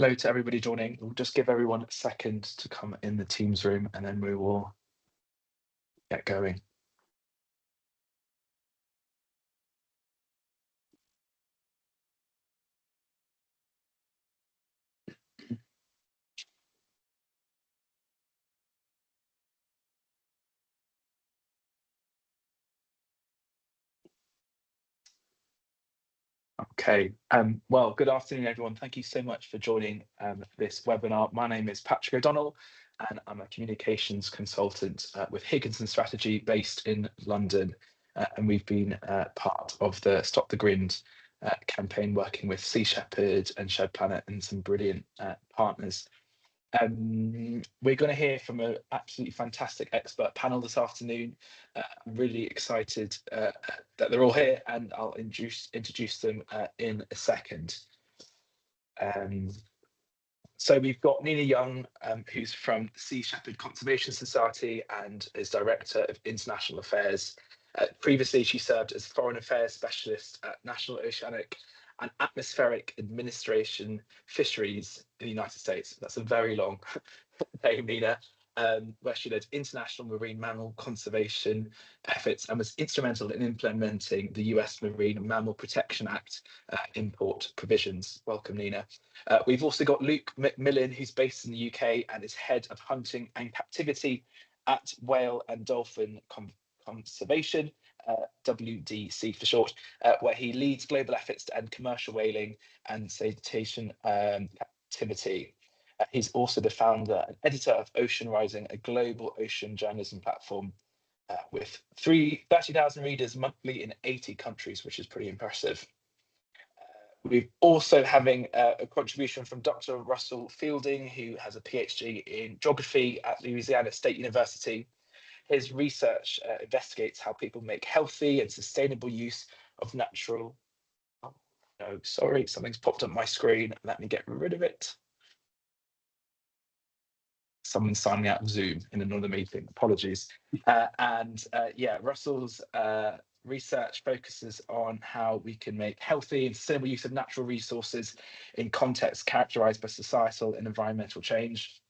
Hello to everybody joining. We'll just give everyone a second to come in the Teams room and then we will get going. Okay, well, good afternoon, everyone. Thank you so much for joining this webinar. My name is Patrick O'Donnell, and I'm a communications consultant with Higginson Strategy based in London. And we've been part of the Stop the Grind campaign, working with Sea Shepherd and Shed Planet and some brilliant partners. We're going to hear from an absolutely fantastic expert panel this afternoon. I'm really excited that they're all here, and I'll introduce them in a second. So we've got Nina Young, who's from the Sea Shepherd Conservation Society and is Director of International Affairs. Previously, she served as Foreign Affairs Specialist at National Oceanic and Atmospheric Administration Fisheries in the United States. That's a very long name, Nina, where she led international marine mammal conservation efforts and was instrumental in implementing the US Marine Mammal Protection Act import provisions. Welcome, Nina. We've also got Luke McMillan, who's based in the UK and is head of hunting and captivity at Whale and Dolphin Conservation, WDC for short, where he leads global efforts to end commercial whaling and cetacean captivity. He's also the founder and editor of Ocean Rising, a global ocean journalism platform with 30,000 readers monthly in 80 countries, which is pretty impressive. We're also having a contribution from Dr. Russell Fielding, who has a PhD in geography at Louisiana State University. His research investigates how people make healthy and sustainable use of natural. Oh, no, sorry, something's popped up my screen. Let me get rid of it. Someone's signing out of Zoom in another meeting. Apologies. Yeah, Russell's research focuses on how we can make healthy and sustainable use of natural resources in contexts characterized by societal and environmental change.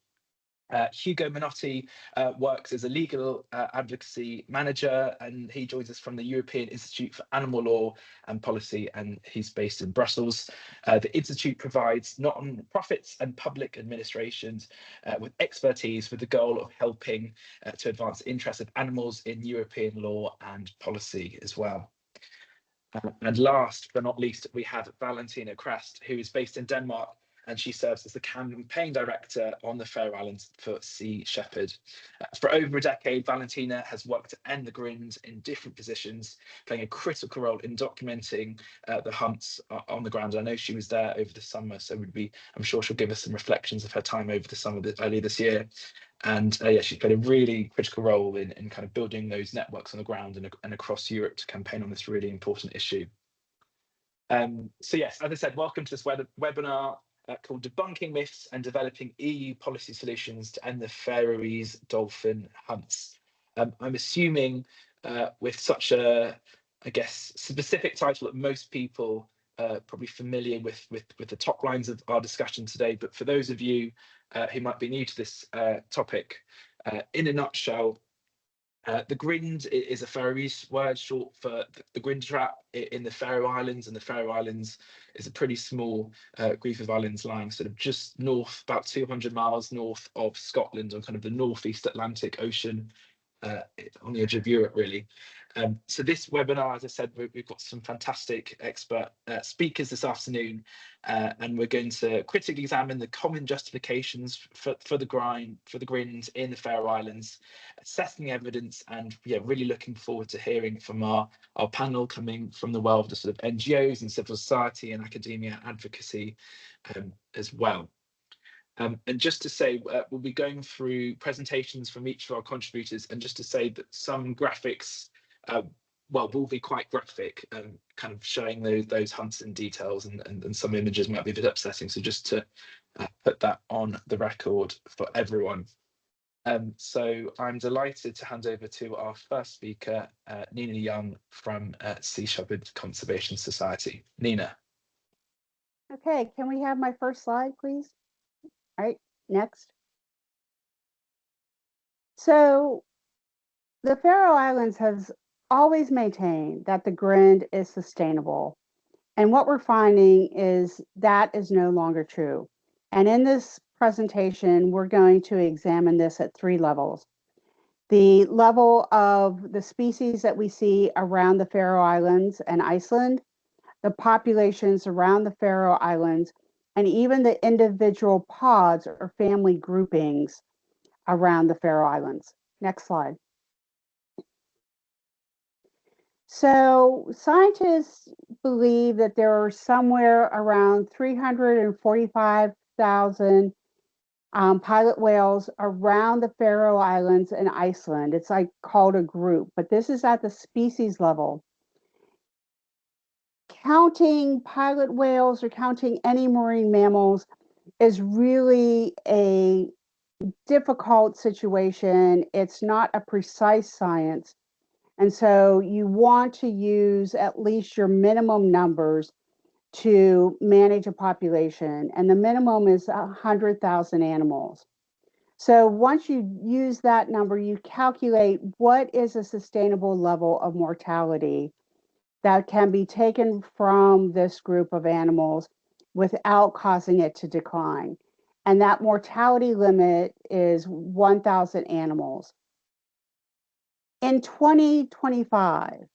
Hugo Minotti works as a legal advocacy manager, and he joins us from the European Institute for Animal Law and Policy, and he's based in Brussels. The Institute provides non-profits and public administrations with expertise with the goal of helping to advance the interests of animals in European law and policy as well. And last but not least, we have Valentina Krast, who is based in Denmark, and she serves as the campaign director on the Faroe Islands for Sea Shepherd. For over a decade, Valentina has worked to end the grind in different positions, playing a critical role in documenting the hunts on the ground. I know she was there over the summer, so I'm sure she'll give us some reflections of her time over the summer earlier this year. And yeah, she's played a really critical role in kind of building those networks on the ground and across Europe to campaign on this really important issue. So yes, as I said, welcome to this webinar called Debunking Myths and Developing EU Policy Solutions to End the Faroese Dolphin Hunts. I'm assuming with such a, I guess, specific title that most people probably familiar with the top lines of our discussion today, but for those of you who might be new to this topic, in a nutshell, the grind is a Faroese word short for the Grindadráp in the Faroe Islands, and the Faroe Islands is a pretty small group of islands lying sort of just north, about 200 miles north of Scotland, on kind of the northeast Atlantic Ocean, on the edge of Europe, really. So this webinar, as I said, we've got some fantastic expert speakers this afternoon, and we're going to critically examine the common justifications for the grind in the Faroe Islands, assessing the evidence, and yeah, really looking forward to hearing from our panel coming from the world of sort of NGOs and civil society and academia advocacy as well. And just to say, we'll be going through presentations from each of our contributors, and just to say that some graphics, will be quite graphic, kind of showing those hunts in details, and some images might be a bit upsetting. So just to put that on the record for everyone. So I'm delighted to hand over to our first speaker, Nina Young from Sea Shepherd Conservation Society. Nina. Okay, can we have my first slide, please? All right, next. So the Faroe Islands has always maintained that the Grind is sustainable. And what we're finding is that is no longer true. And in this presentation, we're going to examine this at 3 levels. The level of the species that we see around the Faroe Islands and Iceland, the populations around the Faroe Islands, and even the individual pods or family groupings around the Faroe Islands. Next slide. So scientists believe that there are somewhere around 345,000 pilot whales around the Faroe Islands and Iceland. It's like called a group, but this is at the species level. Counting pilot whales or counting any marine mammals is really a difficult situation. It's not a precise science. And so you want to use at least your minimum numbers to manage a population. And the minimum is 100,000 animals. So once you use that number, you calculate what is a sustainable level of mortality that can be taken from this group of animals without causing it to decline. And that mortality limit is 1,000 animals. In 2025,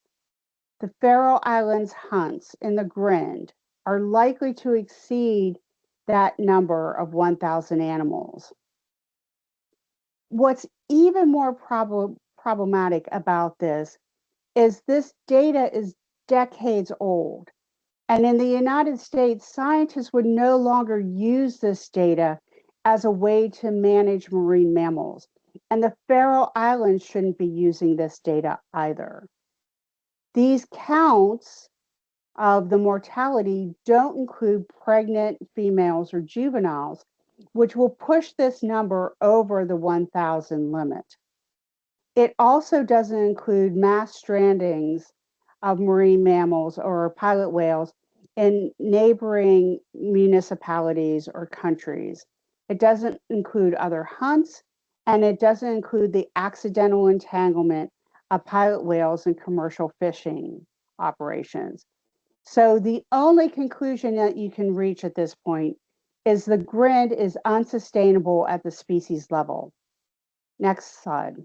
the Faroe Islands hunts in the Grind are likely to exceed that number of 1,000 animals. What's even more problematic about this data is decades old. And in the United States, scientists would no longer use this data as a way to manage marine mammals. And the Faroe Islands shouldn't be using this data either. These counts of the mortality don't include pregnant females or juveniles, which will push this number over the 1,000 limit. It also doesn't include mass strandings of marine mammals or pilot whales in neighboring municipalities or countries. It doesn't include other hunts, and it doesn't include the accidental entanglement of pilot whales in commercial fishing operations. So the only conclusion that you can reach at this point is the Grind is unsustainable at the species level. Next slide.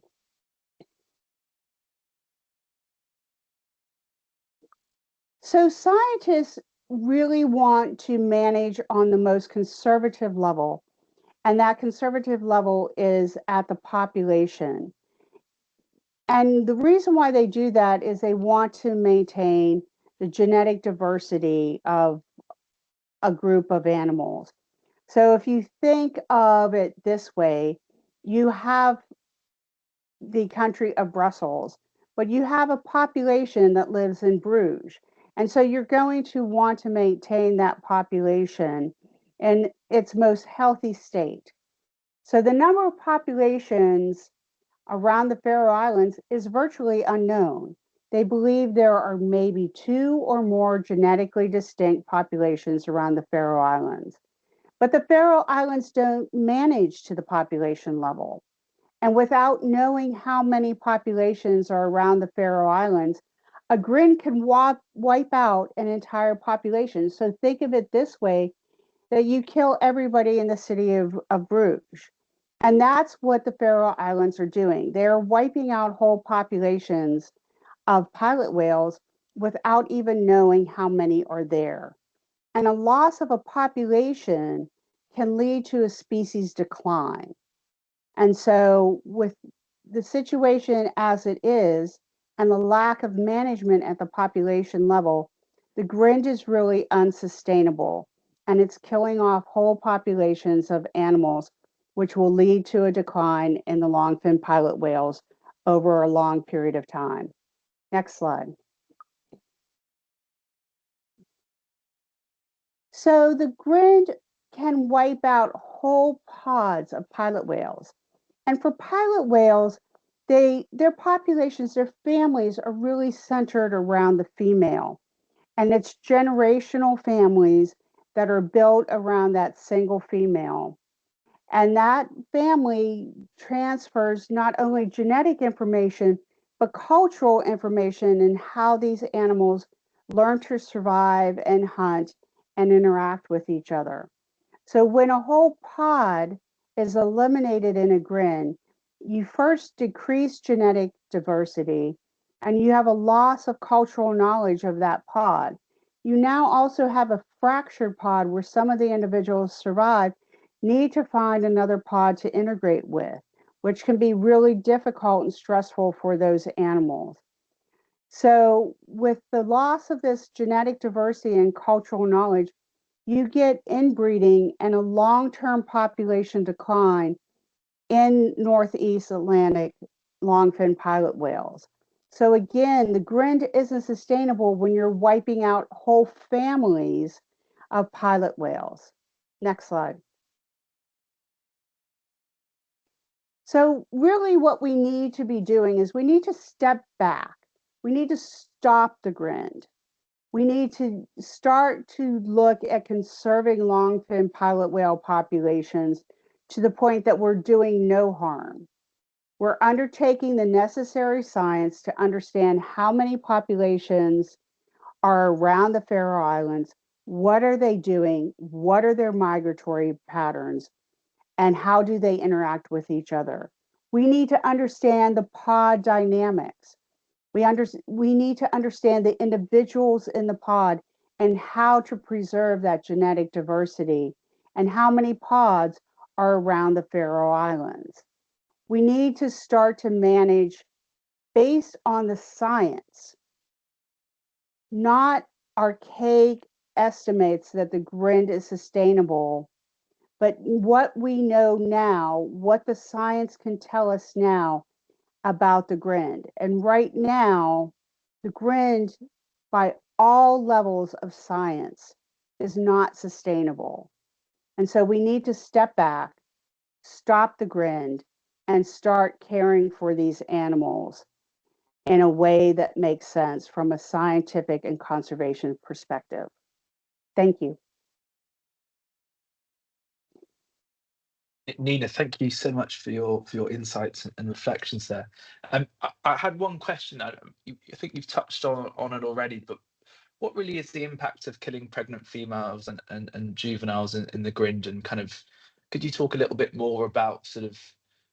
So scientists really want to manage on the most conservative level, and that conservative level is at the population. And the reason why they do that is they want to maintain the genetic diversity of a group of animals. So if you think of it this way, you have the country of Brussels, but you have a population that lives in Bruges. And so you're going to want to maintain that population in its most healthy state. So the number of populations around the Faroe Islands is virtually unknown. They believe there are maybe 2 or more genetically distinct populations around the Faroe Islands. But the Faroe Islands don't manage to the population level. And without knowing how many populations are around the Faroe Islands, a Grind can wipe out an entire population. So think of it this way, that you kill everybody in the city of Bruges. And that's what the Faroe Islands are doing. They're wiping out whole populations of pilot whales without even knowing how many are there. And a loss of a population can lead to a species decline. And so, with the situation as it is, and the lack of management at the population level, the Grind is really unsustainable, and it's killing off whole populations of animals, which will lead to a decline in the longfin pilot whales over a long period of time. Next slide. So the Grind can wipe out whole pods of pilot whales. And for pilot whales, their populations, their families are really centered around the female. And it's generational families that are built around that single female. And that family transfers not only genetic information, but cultural information in how these animals learn to survive and hunt and interact with each other. So when a whole pod is eliminated in a grin, you first decrease genetic diversity and you have a loss of cultural knowledge of that pod. You now also have a fractured pod where some of the individuals survive need to find another pod to integrate with, which can be really difficult and stressful for those animals. So, with the loss of this genetic diversity and cultural knowledge, you get inbreeding and a long-term population decline in Northeast Atlantic longfin pilot whales. So again, the grind isn't sustainable when you're wiping out whole families of pilot whales. Next slide. So really what we need to be doing is we need to step back. We need to stop the grind. We need to start to look at conserving longfin pilot whale populations to the point that we're doing no harm. We're undertaking the necessary science to understand how many populations are around the Faroe Islands, what are they doing, what are their migratory patterns, and how do they interact with each other. We need to understand the pod dynamics. We need to understand the individuals in the pod and how to preserve that genetic diversity and how many pods are around the Faroe Islands. We need to start to manage based on the science, not archaic estimates that the grind is sustainable, but what we know now, what the science can tell us now about the grind. And right now, the grind, by all levels of science, is not sustainable. And so we need to step back, stop the grind, and start caring for these animals in a way that makes sense from a scientific and conservation perspective. Thank you. Nina, thank you so much for your insights and reflections there. I had one question. I think you've touched on it already, but what really is the impact of killing pregnant females and juveniles in the grind? And kind of, could you talk a little bit more about sort of,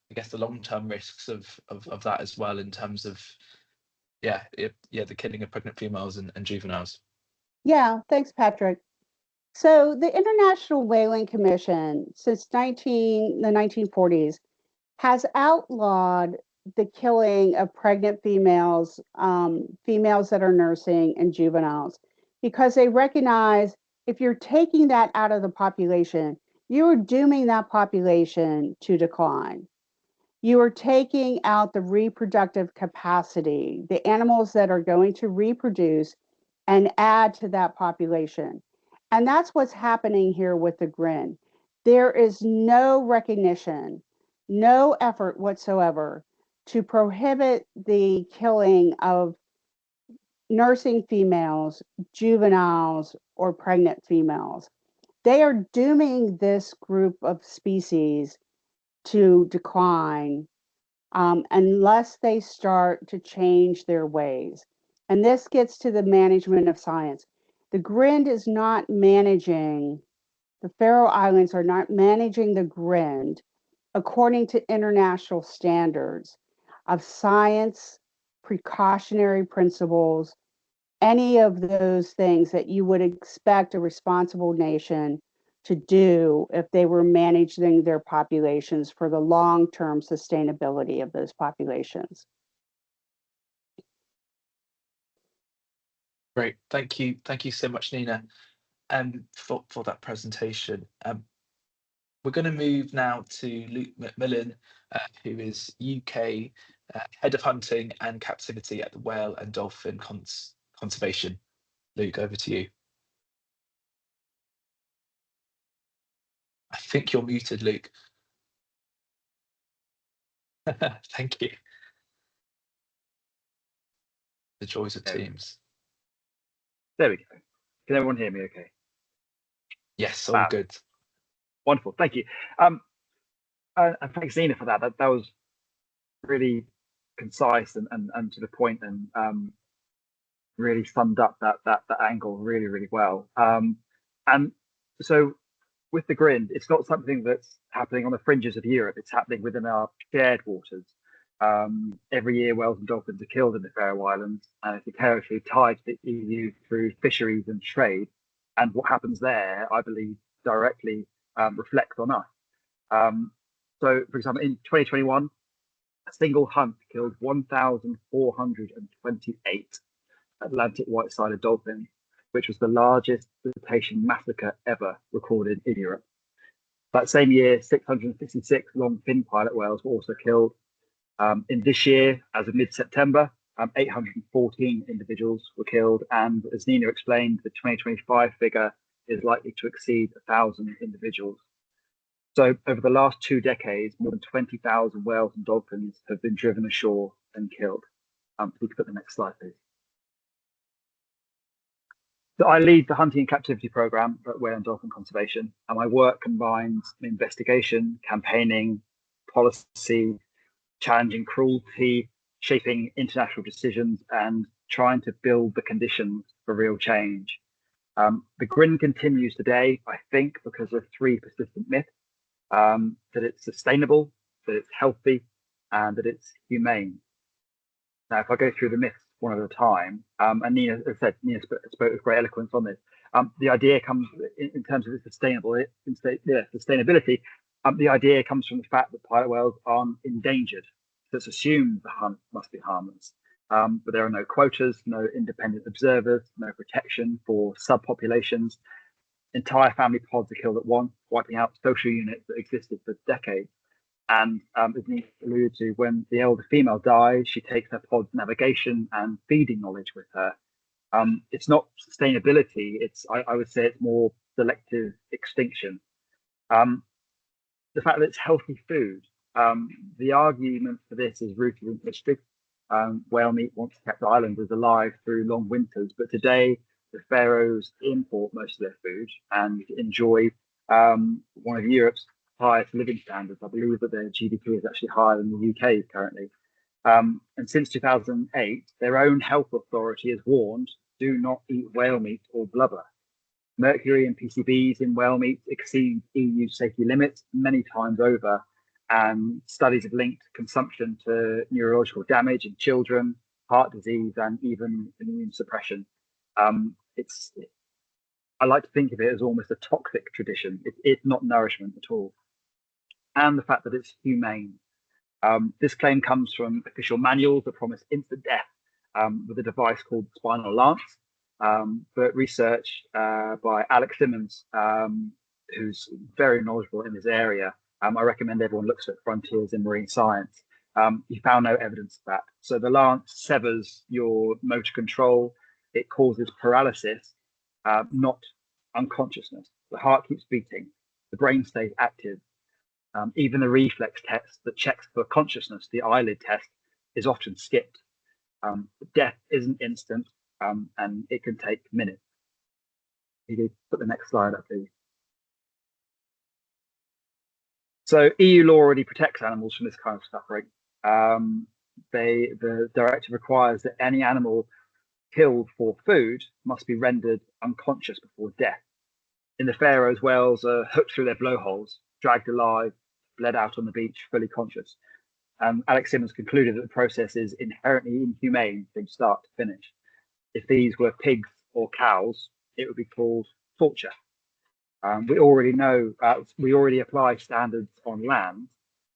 I guess, the long-term risks of that as well in terms of, the killing of pregnant females and juveniles? Yeah, thanks, Patrick. So the International Whaling Commission, since the 1940s, has outlawed the killing of pregnant females, females that are nursing, and juveniles, because they recognize if you're taking that out of the population, you are dooming that population to decline. You are taking out the reproductive capacity, the animals that are going to reproduce and add to that population. And that's what's happening here with the grin. There is no recognition, no effort whatsoever to prohibit the killing of nursing females, juveniles, or pregnant females. They are dooming this group of species to decline unless they start to change their ways. And this gets to the management of science. The grind is not managing, the Faroe Islands are not managing the grind according to international standards of science, precautionary principles, any of those things that you would expect a responsible nation to do if they were managing their populations for the long-term sustainability of those populations. Great, thank you so much, Nina, for that presentation. We're going to move now to Luke McMillan, who is UK Head of Hunting and Captivity at the Whale and Dolphin Conservation. Luke, over to you. I think you're muted, Luke. Thank you. The joys of Teams. There we go. Can everyone hear me okay? Yes, all good. Wonderful, thank you. And thanks, Nina, for that. That was really concise and to the point, and really summed up that angle really well. And so with the Grind, it's not something that's happening on the fringes of Europe. It's happening within our shared waters. Every year, whales and dolphins are killed in the Faroe Islands, and it's a territory tied to the EU through fisheries and trade. And what happens there, I believe, directly reflects on us. So, for example, in 2021, a single hunt killed 1,428 Atlantic white-sided dolphins, which was the largest cetacean massacre ever recorded in Europe. That same year, 666 long-fin pilot whales were also killed. In this year, as of mid-September, 814 individuals were killed, and as Nina explained, the 2025 figure is likely to exceed 1,000 individuals. So over the last 2 decades, more than 20,000 whales and dolphins have been driven ashore and killed. If we could put the next slide, please. So I lead the hunting and captivity program at Whale and Dolphin Conservation, and my work combines investigation, campaigning, policy, challenging cruelty, shaping international decisions, and trying to build the conditions for real change. The Grind continues today, I think, because of 3 persistent myths: that it's sustainable, that it's healthy, and that it's humane. Now, if I go through the myths one at a time, and Nina, as I said, Nina spoke with great eloquence on this. The idea comes in terms of its sustainability. The idea comes from the fact that pilot whales aren't endangered. So it's assumed the hunt must be harmless. But there are no quotas, no independent observers, no protection for subpopulations. Entire family pods are killed at once, wiping out social units that existed for decades. And as Nina alluded to, when the elder female dies, she takes her pod's navigation and feeding knowledge with her. It's not sustainability. I would say it's more selective extinction. The fact that it's healthy food. The argument for this is rooted in history. Whale meat once kept islanders alive through long winters, but today the Faroes import most of their food and enjoy one of Europe's highest living standards. I believe that their GDP is actually higher than the UK currently. And since 2008, their own health authority has warned, do not eat whale meat or blubber. Mercury and PCBs in whale meat exceed EU safety limits many times over, and studies have linked consumption to neurological damage in children, heart disease, and even immune suppression. I like to think of it as almost a toxic tradition. It's not nourishment at all. And the fact that it's humane. This claim comes from official manuals that promise instant death with a device called the spinal lance. But research by Alex Simmons, who's very knowledgeable in this area, I recommend everyone looks at Frontiers in Marine Science. He found no evidence of that. So the lance severs your motor control. It causes paralysis, not unconsciousness. The heart keeps beating. The brain stays active. Even the reflex test that checks for consciousness, the eyelid test, is often skipped. Death isn't instant, and it can take minutes. You can put the next slide up, please. So EU law already protects animals from this kind of suffering. The directive requires that any animal killed for food must be rendered unconscious before death. In the Faroes, whales are hooked through their blowholes, dragged alive, bled out on the beach, fully conscious. Alex Simmons concluded that the process is inherently inhumane from start to finish. If these were pigs or cows, it would be called torture. We already know, we already apply standards on land,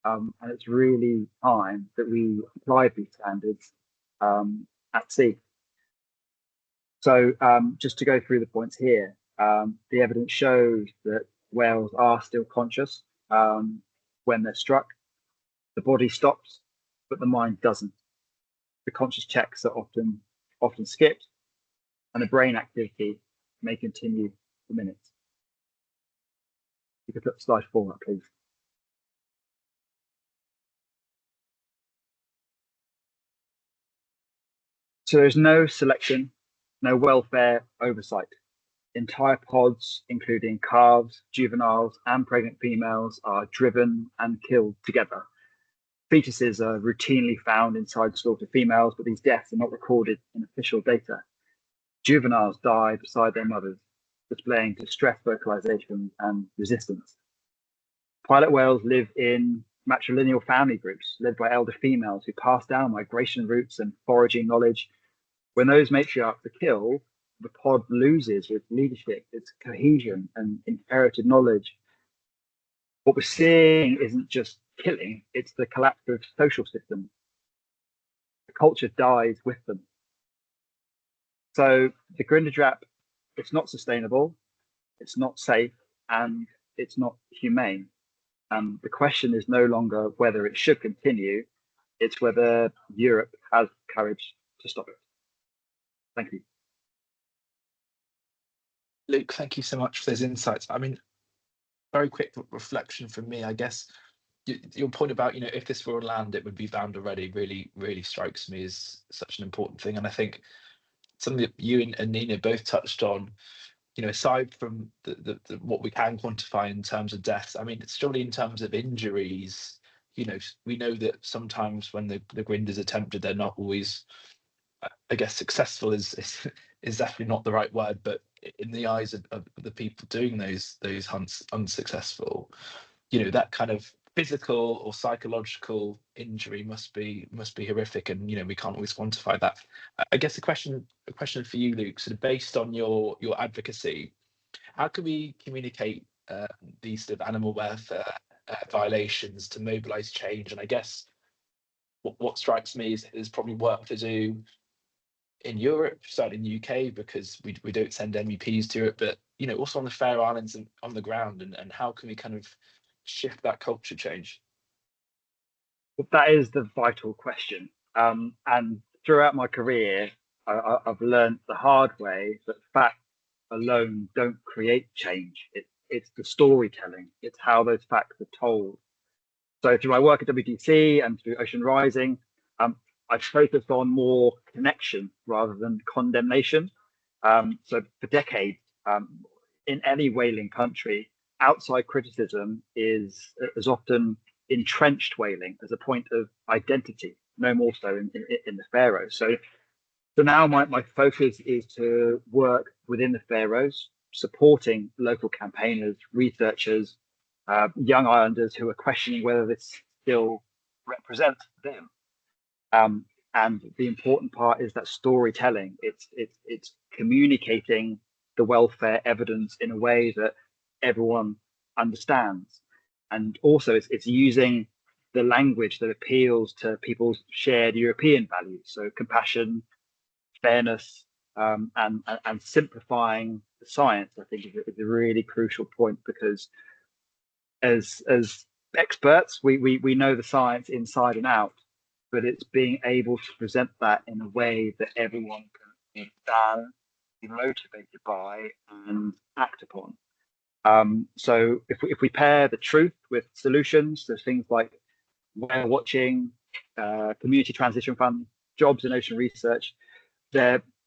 and it's really time that we apply these standards at sea. So just to go through the points here, the evidence shows that whales are still conscious when they're struck. The body stops, but the mind doesn't. The conscious checks are often skipped, and the brain activity may continue for minutes. You could put slide 4 up, please. So there's no selection, no welfare oversight. Entire pods, including calves, juveniles, and pregnant females, are driven and killed together. Fetuses are routinely found inside slaughtered females, but these deaths are not recorded in official data. Juveniles die beside their mothers, displaying distress vocalization and resistance. Pilot whales live in matrilineal family groups led by elder females who pass down migration routes and foraging knowledge. When those matriarchs are killed, the pod loses its leadership, its cohesion, and inherited knowledge. What we're seeing isn't just killing, it's the collapse of social systems. The culture dies with them. So the Grindadráp, it's not sustainable, it's not safe, and it's not humane. The question is no longer whether it should continue, it's whether Europe has courage to stop it. Thank you. Luke, thank you so much for those insights. I mean, very quick reflection from me, I guess. Your point about, if this were on land, it would be banned already, really strikes me as such an important thing. And I think something that you and Nina both touched on, aside from the what we can quantify in terms of deaths, I mean, it's surely in terms of injuries, we know that sometimes when the grind is attempted, they're not always, I guess, successful is definitely not the right word, but in the eyes of the people doing those hunts unsuccessful, that kind of physical or psychological injury must be horrific, and we can't always quantify that. I guess a question for you, Luke, sort of based on your advocacy, how can we communicate these sort of animal welfare violations to mobilize change? And I guess what strikes me is there's probably work to do in Europe, certainly in the UK, because we don't send MEPs to it, but also on the Faroe Islands and on the ground, and how can we kind of shift that culture change? Well, that is the vital question. And throughout my career, I've learned the hard way that facts alone don't create change. It's the storytelling. It's how those facts are told. So through my work at WTC and through Ocean Rising, I've focused on more connection rather than condemnation. So for decades, in any whaling country, outside criticism is often entrenched whaling as a point of identity, no more so in the Faroes. So now my focus is to work within the Faroes, supporting local campaigners, researchers, young islanders who are questioning whether this still represents them. And the important part is that storytelling. It's communicating the welfare evidence in a way that everyone understands, and also it's using the language that appeals to people's shared European values. So compassion, fairness, and simplifying the science, I think, is a really crucial point, because as experts, we know the science inside and out, but it's being able to present that in a way that everyone can understand, be motivated by, and act upon. So if we pair the truth with solutions, there's things like whale watching, community transition fund, jobs in ocean research,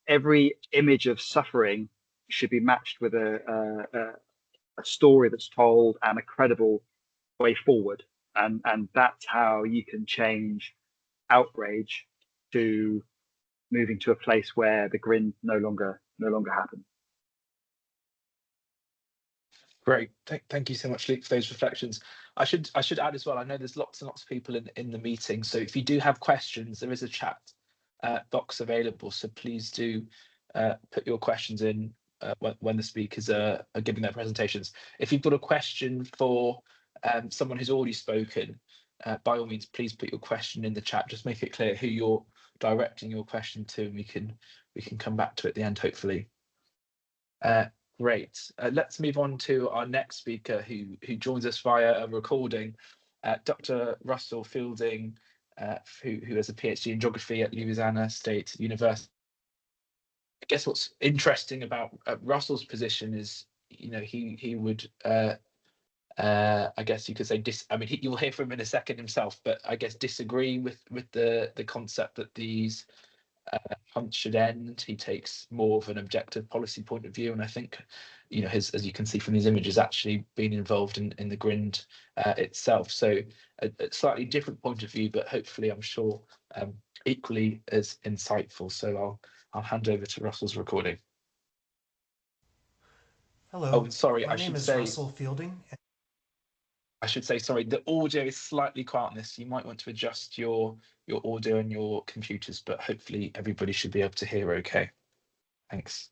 every image of suffering should be matched with a story that's told and a credible way forward. And that's how you can change outrage to moving to a place where the grind no longer happens. Great, thank you so much, Luke, for those reflections. I should add as well, I know there's lots and lots of people in the meeting, so if you do have questions, there is a chat box available, so please do put your questions in when the speakers are giving their presentations. If you've got a question for someone who's already spoken, by all means, please put your question in the chat. Just make it clear who you're directing your question to, and we can come back to it at the end, hopefully. Great. Let's move on to our next speaker, who joins us via a recording, Dr. Russell Fielding, who has a PhD in geography at Louisiana State University. I guess what's interesting about Russell's position is, he would, I guess you could say, you'll hear from him in a second himself, but I guess disagree with the concept that these hunt should end. He takes more of an objective policy point of view, and I think, as you can see from these images, actually been involved in the Grind itself. So a slightly different point of view, but hopefully, I'm sure, equally as insightful. So I'll hand over to Russell's recording. Hello. Oh, sorry, My name is Russell Fielding. I should say, sorry, the audio is slightly quiet on this. You might want to adjust your audio and your computers, but hopefully everybody should be able to hear okay. Thanks.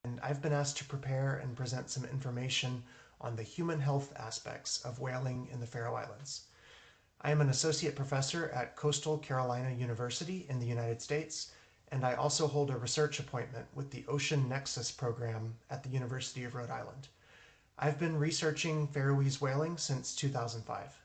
And I've been asked to prepare and present some information on the human health aspects of whaling in the Faroe Islands. I am an associate professor at Coastal Carolina University in the United States, and I also hold a research appointment with the Ocean Nexus program at the University of Rhode Island. I've been researching Faroese whaling since 2005.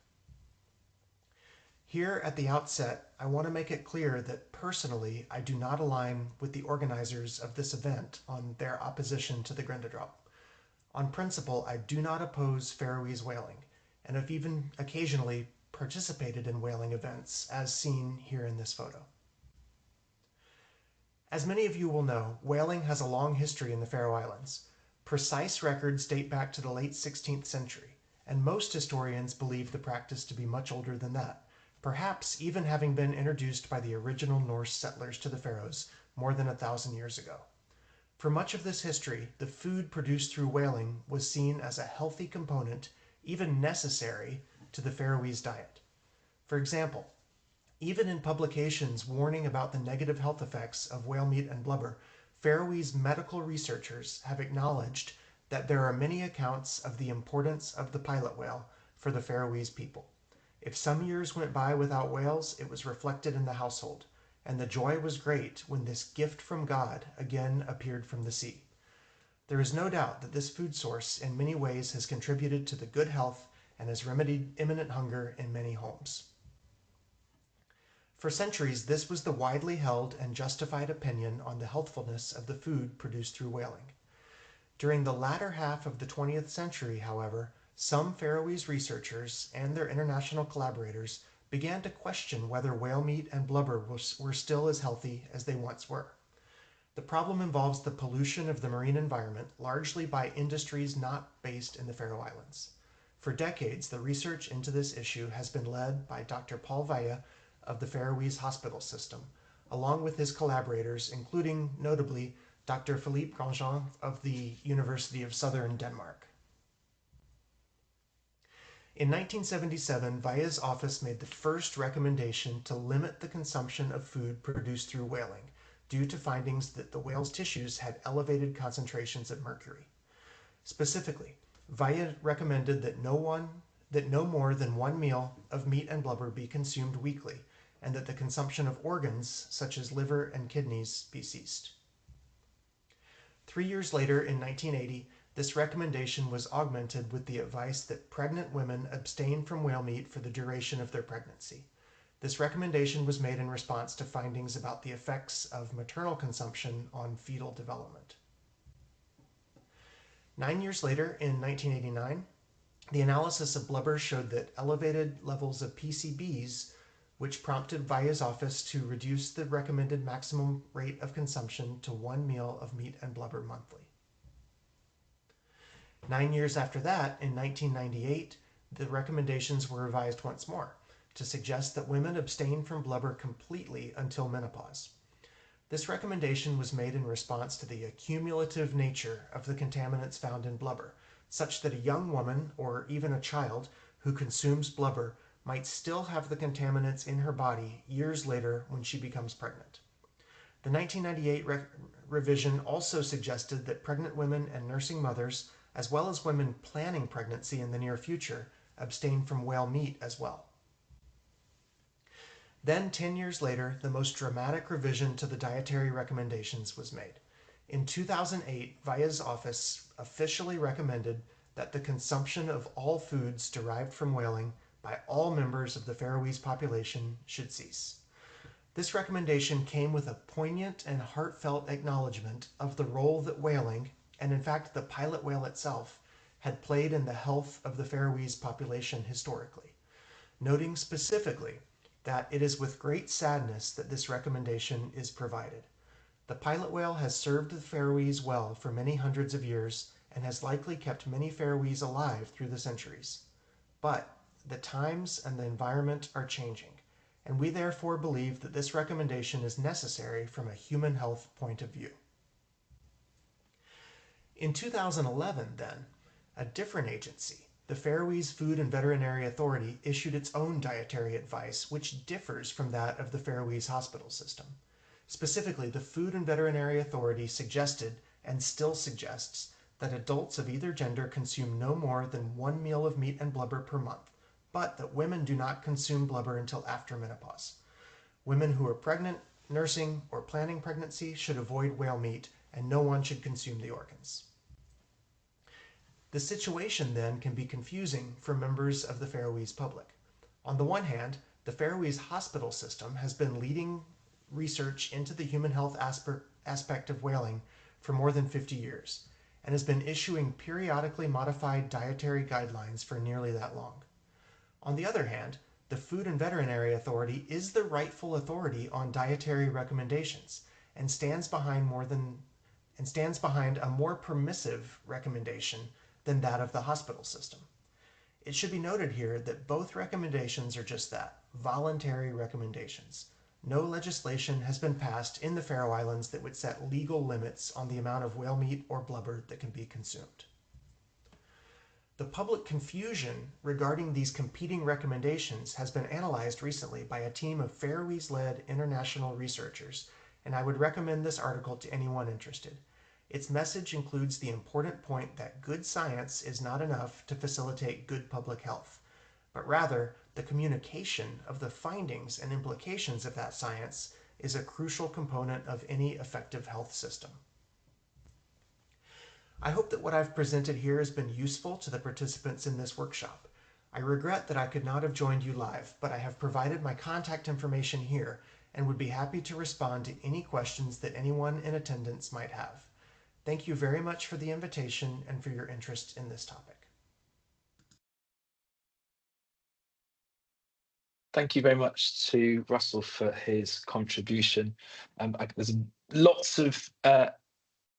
Here at the outset, I want to make it clear that personally, I do not align with the organizers of this event on their opposition to the Grindadráp. On principle, I do not oppose Faroese whaling, and have even occasionally participated in whaling events, as seen here in this photo. As many of you will know, whaling has a long history in the Faroe Islands. Precise records date back to the late 16th century, and most historians believe the practice to be much older than that, perhaps even having been introduced by the original Norse settlers to the Faroes more than 1,000 years ago. For much of this history, the food produced through whaling was seen as a healthy component, even necessary, to the Faroese diet. For example, even in publications warning about the negative health effects of whale meat and blubber, Faroese medical researchers have acknowledged that there are many accounts of the importance of the pilot whale for the Faroese people. If some years went by without whales, it was reflected in the household, and the joy was great when this gift from God again appeared from the sea. There is no doubt that this food source in many ways has contributed to the good health and has remedied imminent hunger in many homes. For centuries, this was the widely held and justified opinion on the healthfulness of the food produced through whaling. During the latter half of the 20th century, however, some Faroese researchers and their international collaborators began to question whether whale meat and blubber were still as healthy as they once were. The problem involves the pollution of the marine environment, largely by industries not based in the Faroe Islands. For decades, the research into this issue has been led by Dr. Paul Vaya of the Faroese hospital system, along with his collaborators, including, notably, Dr. Philippe Grandjean of the University of Southern Denmark. In 1977, Vaya's office made the first recommendation to limit the consumption of food produced through whaling, due to findings that the whale's tissues had elevated concentrations of mercury. Specifically, Vaya recommended that no more than one meal of meat and blubber be consumed weekly, and that the consumption of organs, such as liver and kidneys, be ceased. 3 years later, in 1980, this recommendation was augmented with the advice that pregnant women abstain from whale meat for the duration of their pregnancy. This recommendation was made in response to findings about the effects of maternal consumption on fetal development. 9 years later, in 1989, the analysis of blubber showed that elevated levels of PCBs, which prompted Vaya's office to reduce the recommended maximum rate of consumption to one meal of meat and blubber monthly. 9 years after that, in 1998, the recommendations were revised once more to suggest that women abstain from blubber completely until menopause. This recommendation was made in response to the accumulative nature of the contaminants found in blubber, such that a young woman or even a child who consumes blubber might still have the contaminants in her body years later when she becomes pregnant. The 1998 revision also suggested that pregnant women and nursing mothers, as well as women planning pregnancy in the near future, abstain from whale meat as well. Then, 10 years later, the most dramatic revision to the dietary recommendations was made. In 2008, Vaya's office officially recommended that the consumption of all foods derived from whaling by all members of the Faroese population should cease. This recommendation came with a poignant and heartfelt acknowledgement of the role that whaling, and in fact the pilot whale itself, had played in the health of the Faroese population historically, noting specifically that it is with great sadness that this recommendation is provided. The pilot whale has served the Faroese well for many hundreds of years and has likely kept many Faroese alive through the centuries. But the times and the environment are changing, and we therefore believe that this recommendation is necessary from a human health point of view. In 2011, then, a different agency, the Faroese Food and Veterinary Authority, issued its own dietary advice, which differs from that of the Faroese hospital system. Specifically, the Food and Veterinary Authority suggested, and still suggests, that adults of either gender consume no more than 1 meal of meat and blubber per month, but that women do not consume blubber until after menopause. Women who are pregnant, nursing, or planning pregnancy should avoid whale meat, and no one should consume the organs. The situation then can be confusing for members of the Faroese public. On the one hand, the Faroese hospital system has been leading research into the human health aspect of whaling for more than 50 years, and has been issuing periodically modified dietary guidelines for nearly that long. On the other hand, the Food and Veterinary Authority is the rightful authority on dietary recommendations and stands behind a more permissive recommendation than that of the hospital system. It should be noted here that both recommendations are just that, voluntary recommendations. No legislation has been passed in the Faroe Islands that would set legal limits on the amount of whale meat or blubber that can be consumed. The public confusion regarding these competing recommendations has been analyzed recently by a team of Faroese-led international researchers, and I would recommend this article to anyone interested. Its message includes the important point that good science is not enough to facilitate good public health, but rather the communication of the findings and implications of that science is a crucial component of any effective health system. I hope that what I've presented here has been useful to the participants in this workshop. I regret that I could not have joined you live, but I have provided my contact information here and would be happy to respond to any questions that anyone in attendance might have. Thank you very much for the invitation and for your interest in this topic. Thank you very much to Russell for his contribution. There's lots and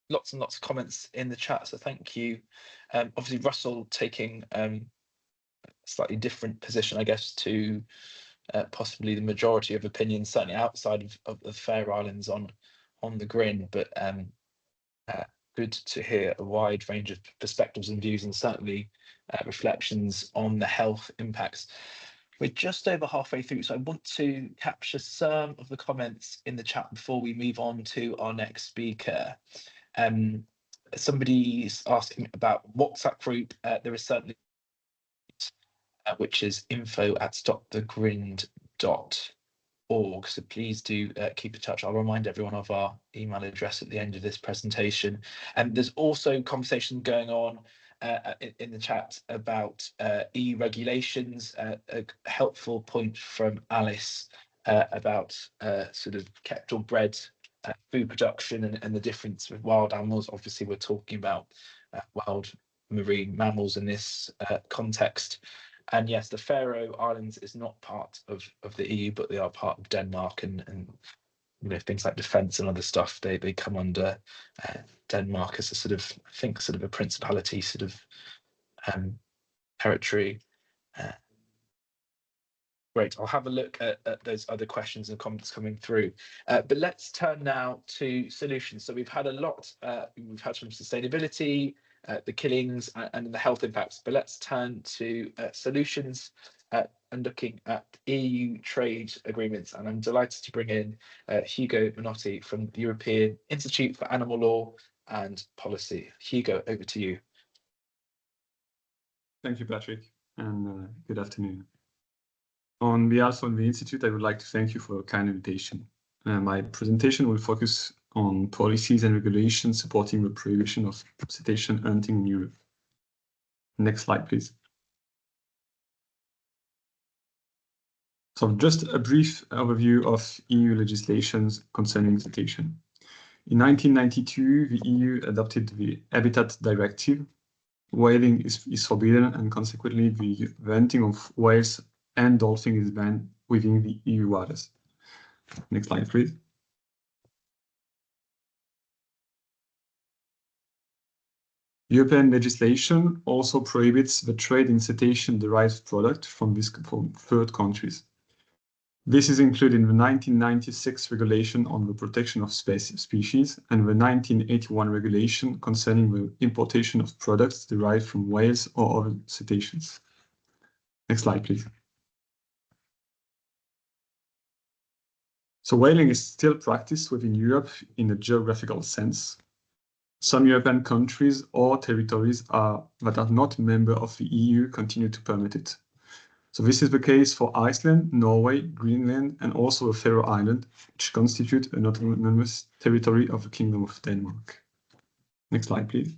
lots of comments in the chat, so thank you. Obviously, Russell taking a slightly different position, I guess, to possibly the majority of opinions, certainly outside of the Faroe Islands on the Grin, but good to hear a wide range of perspectives and views, and certainly reflections on the health impacts. We're just over halfway through, so I want to capture some of the comments in the chat before we move on to our next speaker. Somebody's asking about WhatsApp group. There is certainly which is info@stopthegrind.org. So please do keep in touch. I'll remind everyone of our email address at the end of this presentation. And there's also conversation going on in the chat about EU regulations. A helpful point from Alice about sort of kept or bred food production and the difference with wild animals. Obviously, we're talking about wild marine mammals in this context. And yes, the Faroe Islands is not part of the EU, but they are part of Denmark, and you know, things like defence and other stuff, they come under Denmark as a sort of, I think, sort of a principality sort of territory. Great, I'll have a look at those other questions and comments coming through. But let's turn now to solutions. So we've had a lot, we've had some sustainability, the killings and the health impacts, but let's turn to solutions and looking at EU trade agreements. And I'm delighted to bring in Hugo Menotti from the European Institute for Animal Law and Policy. Hugo, over to you. Thank you, Patrick, and good afternoon. On behalf of the Institute, I would like to thank you for a kind invitation. My presentation will focus on policies and regulations supporting the prohibition of cetacean hunting in Europe. Next slide, please. So just a brief overview of EU legislations concerning cetacean. In 1992, the EU adopted the Habitat Directive. Whaling is forbidden, and consequently the hunting of whales and dolphins is banned within the EU waters. Next slide, please. European legislation also prohibits the trade in cetacean-derived products from third countries. This is included in the 1996 regulation on the protection of species and the 1981 regulation concerning the importation of products derived from whales or other cetaceans. Next slide, please. So whaling is still practiced within Europe in a geographical sense. Some European countries or territories that are not members of the EU continue to permit it. So this is the case for Iceland, Norway, Greenland, and also the Faroe Islands, which constitute an autonomous territory of the Kingdom of Denmark. Next slide, please.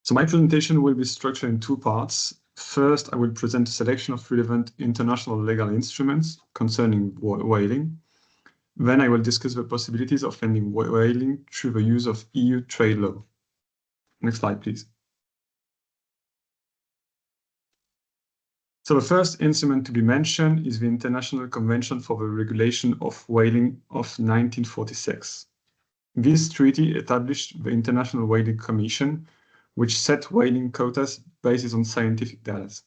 So my presentation will be structured in two parts. First, I will present a selection of relevant international legal instruments concerning whaling. Then I will discuss the possibilities of ending whaling through the use of EU trade law. Next slide, please. So the first instrument to be mentioned is the International Convention for the Regulation of Whaling of 1946. This treaty established the International Whaling Commission, which set whaling quotas based on scientific data.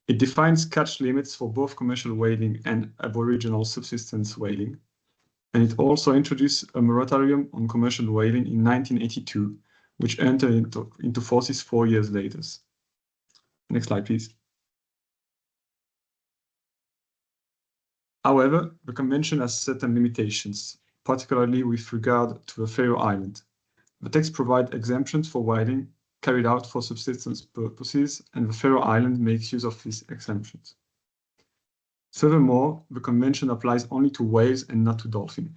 It defines catch limits for both commercial whaling and aboriginal subsistence whaling. And it also introduced a moratorium on commercial whaling in 1982, which entered into force 4 years later. Next slide, please. However, the convention has certain limitations, particularly with regard to the Faroe Islands. The text provides exemptions for whaling carried out for subsistence purposes, and the Faroe Islands makes use of these exemptions. Furthermore, the convention applies only to whales and not to dolphins.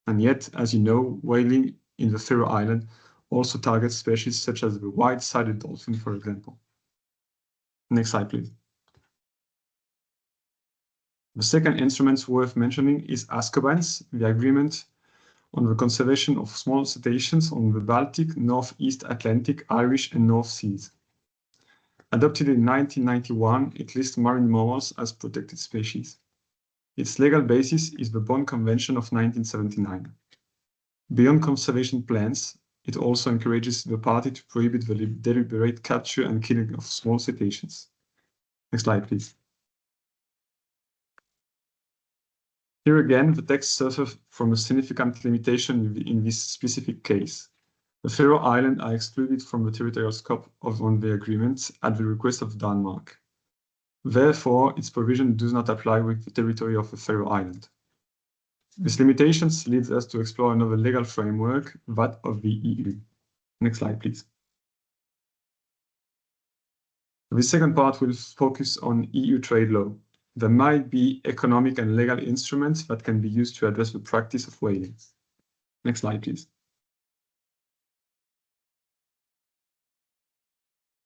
And yet, as you know, whaling in the Faroe Islands also targets species such as the white-sided dolphin, for example. Next slide, please. The second instrument worth mentioning is ASCOBANS, the agreement on the conservation of small cetaceans on the Baltic, Northeast Atlantic, Irish, and North Seas. Adopted in 1991, it lists marine mammals as protected species. Its legal basis is the Bonn Convention of 1979. Beyond conservation plans, it also encourages the party to prohibit the deliberate capture and killing of small cetaceans. Next slide, please. Here again, the text suffers from a significant limitation in this specific case. The Faroe Islands are excluded from the territorial scope of the agreement at the request of Denmark. Therefore, its provision does not apply with the territory of the Faroe Islands. These limitations leads us to explore another legal framework, that of the EU. Next slide, please. The second part will focus on EU trade law. There might be economic and legal instruments that can be used to address the practice of whaling. Next slide, please.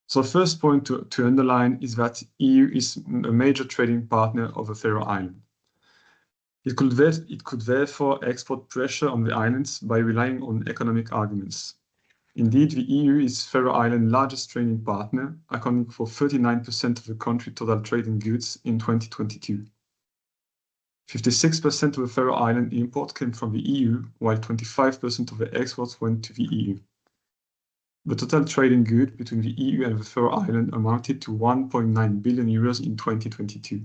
So the first point to underline is that EU is a major trading partner of the Faroe Islands. It could therefore export pressure on the islands by relying on economic arguments. Indeed, the EU is Faroe Islands' largest trading partner, accounting for 39% of the country's total trade in goods in 2022. 56% of the Faroe Island import came from the EU, while 25% of the exports went to the EU. The total trade in goods between the EU and the Faroe Islands amounted to 1.9 billion euros in 2022.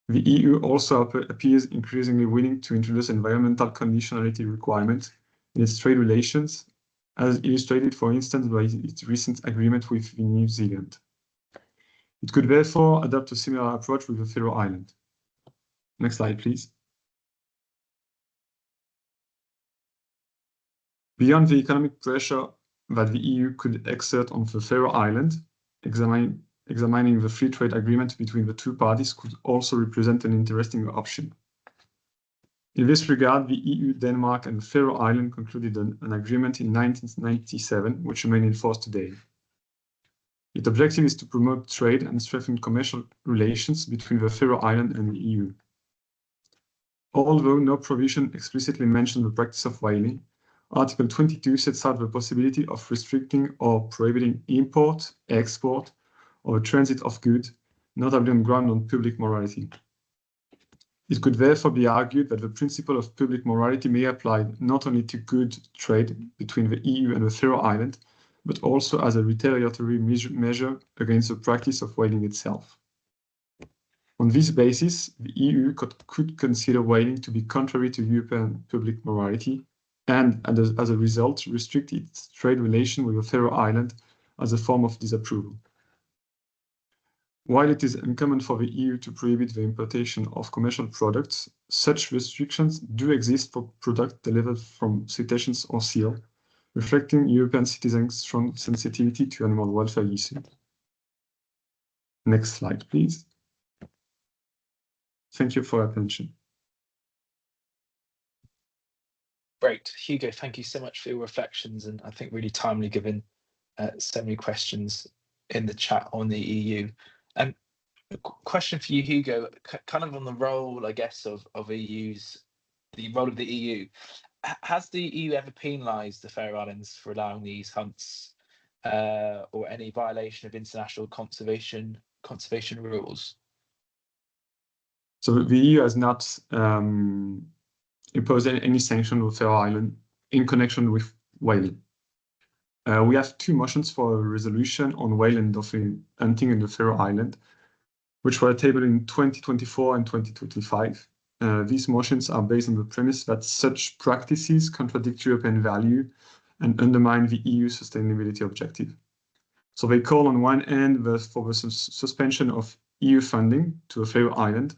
The EU also appears increasingly willing to introduce environmental conditionality requirements in its trade relations, as illustrated, for instance, by its recent agreement with New Zealand. It could therefore adopt a similar approach with the Faroe Islands. Next slide, please. Beyond the economic pressure that the EU could exert on the Faroe Islands, examining the free trade agreement between the two parties could also represent an interesting option. In this regard, the EU, Denmark, and the Faroe Islands concluded an agreement in 1997, which remains in force today. Its objective is to promote trade and strengthen commercial relations between the Faroe Islands and the EU. Although no provision explicitly mentions the practice of whaling, Article 22 sets out the possibility of restricting or prohibiting import, export, or a transit of goods, notably on ground on public morality. It could therefore be argued that the principle of public morality may apply not only to good trade between the EU and the Faroe Islands, but also as a retaliatory measure against the practice of whaling itself. On this basis, the EU could consider whaling to be contrary to European public morality and, as a result, restrict its trade relation with the Faroe Islands as a form of disapproval. While it is uncommon for the EU to prohibit the importation of commercial products, such restrictions do exist for products delivered from cetaceans or seals, reflecting European citizens' strong sensitivity to animal welfare issues. Next slide, please. Thank you for your attention. Great. Hugo, thank you so much for your reflections, and I think really timely given so many questions in the chat on the EU. A question for you, Hugo, kind of on the role, I guess, of the role of the EU. Has the EU ever penalised the Faroe Islands for allowing these hunts or any violation of international conservation rules? So the EU has not imposed any sanction on the Faroe Islands in connection with whaling. We have two motions for a resolution on whale and dolphin hunting in the Faroe Islands, which were tabled in 2024 and 2025. These motions are based on the premise that such practices contradict European value and undermine the EU sustainability objective. So they call on one hand for the suspension of EU funding to the Faroe Islands,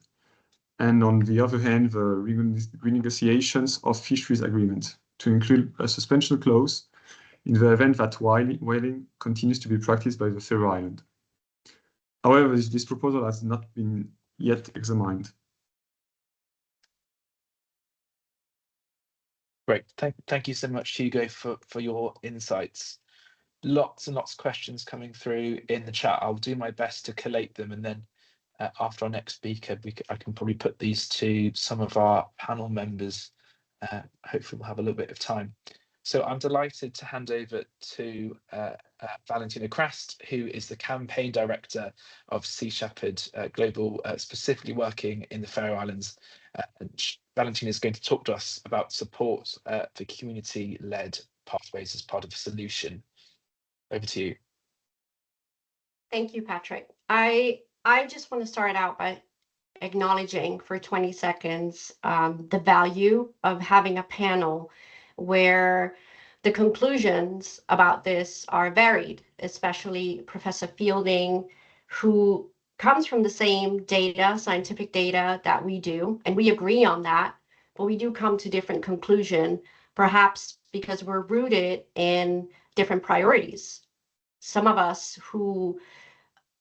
and on the other hand, the renegotiations of fisheries agreements to include a suspension clause in the event that whaling continues to be practiced by the Faroe Islands. However, this proposal has not been yet examined. Great. Thank you so much, Hugo, for your insights. Lots and lots of questions coming through in the chat. I'll do my best to collate them, and then after our next speaker, I can probably put these to some of our panel members. Hopefully we'll have a little bit of time. So I'm delighted to hand over to Valentina Krast, who is the campaign director of Sea Shepherd Global, specifically working in the Faroe Islands. Valentina is going to talk to us about support for community-led pathways as part of the solution. Over to you. Thank you, Patrick. I just want to start out by acknowledging for 20 seconds the value of having a panel where the conclusions about this are varied, especially Professor Fielding, who comes from the same data, scientific data that we do, and we agree on that, but we do come to different conclusions, perhaps because we're rooted in different priorities. Some of us who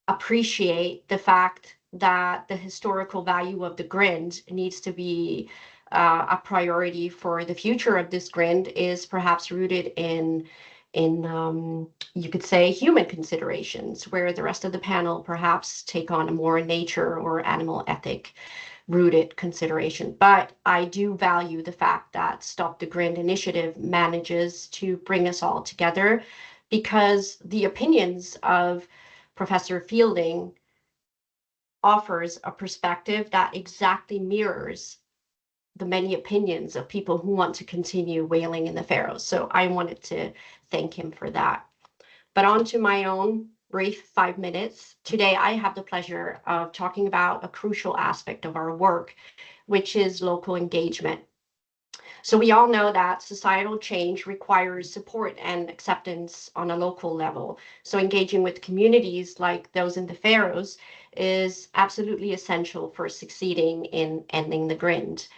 appreciate the fact that the historical value of the Grind needs to be a priority for the future of this Grind is perhaps rooted in you could say human considerations, where the rest of the panel perhaps take on a more nature or animal ethic rooted consideration. But I do value the fact that Stop the Grind initiative manages to bring us all together, because the opinions of Professor Fielding offers a perspective that exactly mirrors the many opinions of people who want to continue whaling in the Faroes. So I wanted to thank him for that. But on to my own brief 5 minutes. Today, I have the pleasure of talking about a crucial aspect of our work, which is local engagement. So we all know that societal change requires support and acceptance on a local level. So engaging with communities like those in the Faroes is absolutely essential for succeeding in ending the Grind.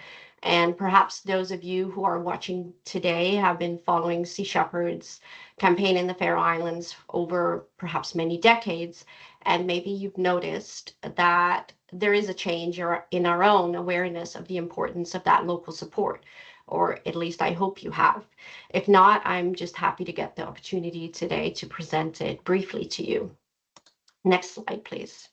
And perhaps those of you who are watching today have been following Sea Shepherd's campaign in the Faroe Islands over perhaps many decades, and maybe you've noticed that there is a change in our own awareness of the importance of that local support, or at least I hope you have. If not, I'm just happy to get the opportunity today to present it briefly to you. Next slide, please.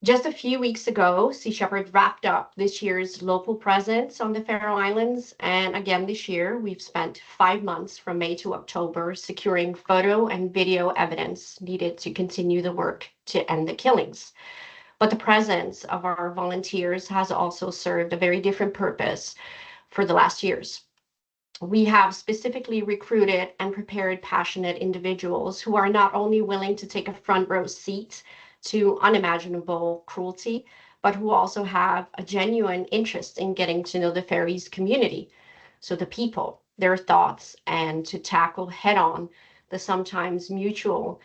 Just a few weeks ago, Sea Shepherd wrapped up this year's local presence on the Faroe Islands. And again, this year, we've spent 5 months from May to October securing photo and video evidence needed to continue the work to end the killings. But the presence of our volunteers has also served a very different purpose for the last years. We have specifically recruited and prepared passionate individuals who are not only willing to take a front row seat to unimaginable cruelty, but who also have a genuine interest in getting to know the Faroese community, so the people, their thoughts, and to tackle head on the sometimes mutual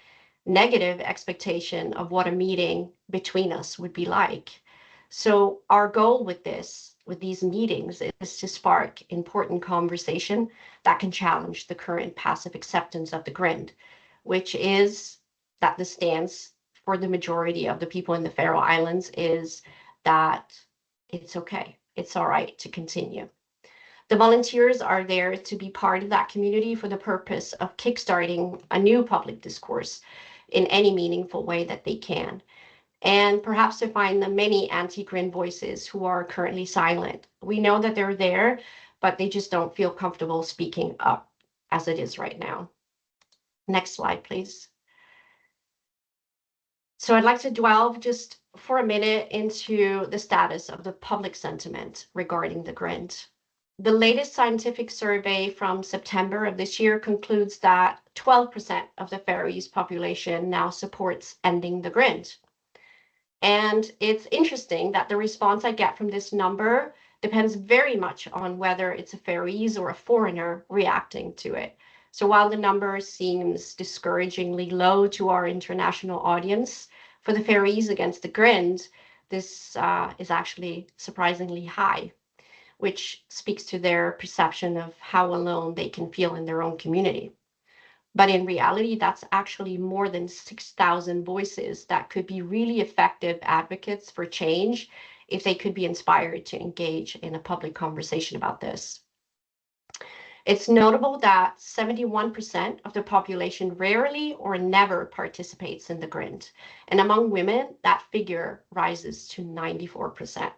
negative expectation of what a meeting between us would be like. So our goal with these meetings is to spark important conversation that can challenge the current passive acceptance of the grind, which is that the stance for the majority of the people in the Faroe Islands is that it's okay, it's all right to continue. The volunteers are there to be part of that community for the purpose of kickstarting a new public discourse in any meaningful way that they can, and perhaps to find the many anti-grind voices who are currently silent. We know that they're there, but they just don't feel comfortable speaking up as it is right now. Next slide, please. So I'd like to delve just for a minute into the status of the public sentiment regarding the grind. The latest scientific survey from September of this year concludes that 12% of the Faroese population now supports ending the grind. And it's interesting that the response I get from this number depends very much on whether it's a Faroese or a foreigner reacting to it. So while the number seems discouragingly low to our international audience, for the Faroese against the grind, this is actually surprisingly high, which speaks to their perception of how alone they can feel in their own community. But in reality, that's actually more than 6,000 voices that could be really effective advocates for change if they could be inspired to engage in a public conversation about this. It's notable that 71% of the population rarely or never participates in the grind. And among women, that figure rises to 94%.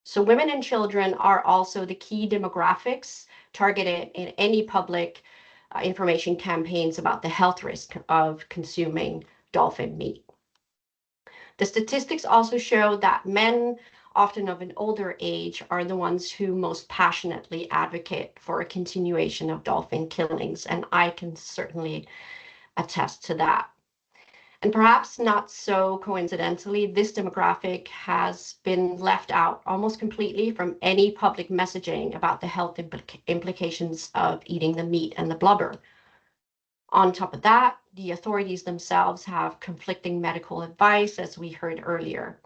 So women and children are also the key demographics targeted in any public information campaigns about the health risk of consuming dolphin meat. The statistics also show that men, often of an older age, are the ones who most passionately advocate for a continuation of dolphin killings, and I can certainly attest to that. And perhaps not so coincidentally, this demographic has been left out almost completely from any public messaging about the health implications of eating the meat and the blubber. On top of that, the authorities themselves have conflicting medical advice, as we heard earlier,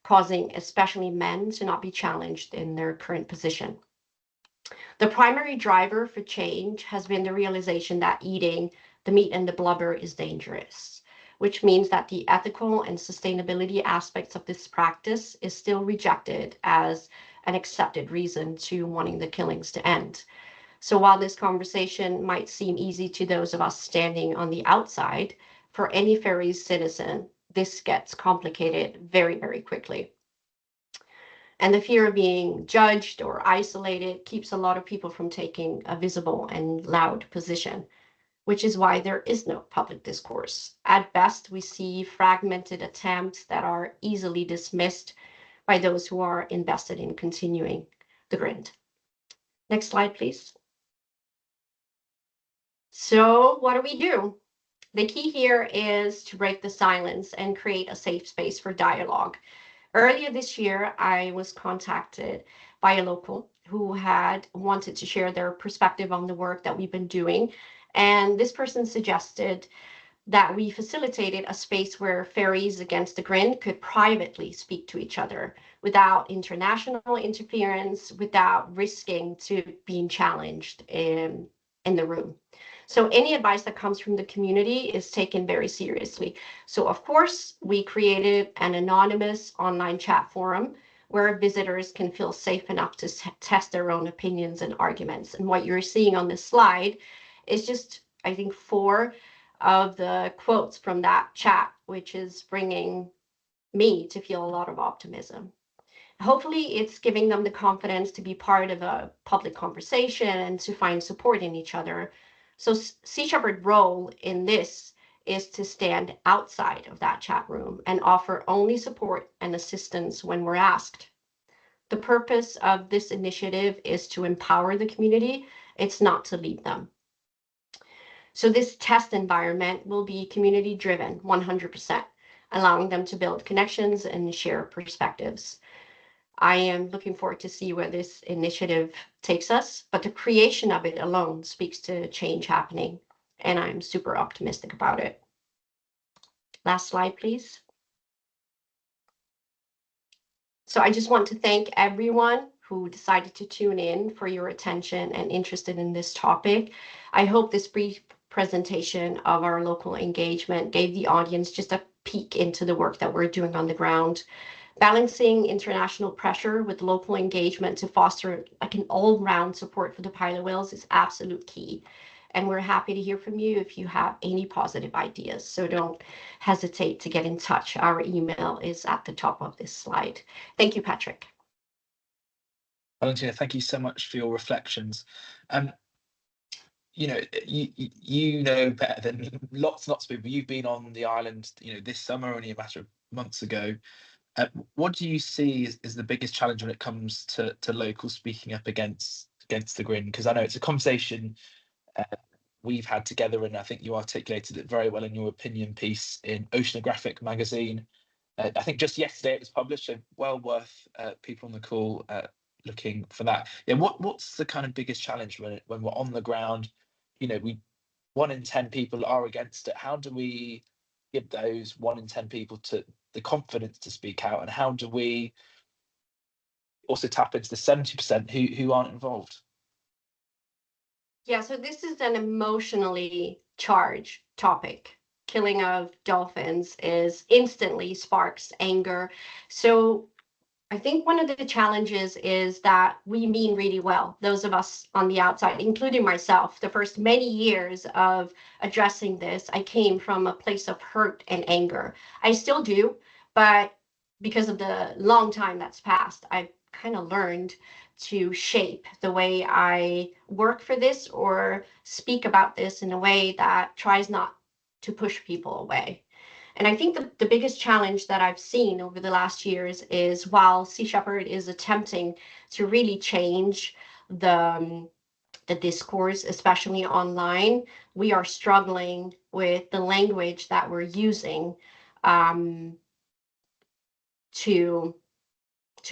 causing especially men to not be challenged in their current position. The primary driver for change has been the realization that eating the meat and the blubber is dangerous, which means that the ethical and sustainability aspects of this practice is still rejected as an accepted reason to wanting the killings to end. So while this conversation might seem easy to those of us standing on the outside, for any Faroese citizen, this gets complicated very, very quickly. And the fear of being judged or isolated keeps a lot of people from taking a visible and loud position, which is why there is no public discourse. At best, we see fragmented attempts that are easily dismissed by those who are invested in continuing the grind. Next slide, please. So what do? The key here is to break the silence and create a safe space for dialogue. Earlier this year, I was contacted by a local who had wanted to share their perspective on the work that we've been doing. And this person suggested that we facilitated a space where Faroese against the grind could privately speak to each other without international interference, without risking to being challenged in the room. So any advice that comes from the community is taken very seriously. So of course, we created an anonymous online chat forum where visitors can feel safe enough to test their own opinions and arguments. And what you're seeing on this slide is just, I think, 4 of the quotes from that chat, which is bringing me to feel a lot of optimism. Hopefully it's giving them the confidence to be part of a public conversation and to find support in each other. So Sea Shepherd's role in this is to stand outside of that chat room and offer only support and assistance when we're asked. The purpose of this initiative is to empower the community. It's not to lead them. So this test environment will be community driven 100%, allowing them to build connections and share perspectives. I am looking forward to see where this initiative takes us, but the creation of it alone speaks to change happening, and I'm super optimistic about it. Last slide, please. So I just want to thank everyone who decided to tune in for your attention and interested in this topic. I hope this brief presentation of our local engagement gave the audience just a peek into the work that we're doing on the ground. Balancing international pressure with local engagement to foster like an all-round support for the pilot whales is absolute key. And we're happy to hear from you if you have any positive ideas. So don't hesitate to get in touch. Our email is at the top of this slide. Thank you, Patrick. Valentina, thank you so much for your reflections. You know, you know better than lots of people. You've been on the island, you know, this summer, only a matter of months ago. What do you see as the biggest challenge when it comes to locals speaking up against the Grin? Because I know it's a conversation we've had together, and I think you articulated it very well in your opinion piece in Oceanographic magazine. I think just yesterday it was published, so well worth people on the call looking for that. Yeah, what's the kind of biggest challenge when we're on the ground? You know, 1 in 10 people are against it. How do we give those 1 in 10 people to the confidence to speak out, and how do we also tap into the 70% who aren't involved? Yeah, so this is an emotionally charged topic. Killing of dolphins is instantly sparks anger. So I think one of the challenges is that we mean really well, those of us on the outside, including myself. The first many years of addressing this, I came from a place of hurt and anger. I still do, but because of the long time that's passed, I've kind of learned to shape the way I work for this or speak about this in a way that tries not to push people away. And I think the biggest challenge that I've seen over the last years is while Sea Shepherd is attempting to really change the discourse, especially online, we are struggling with the language that we're using to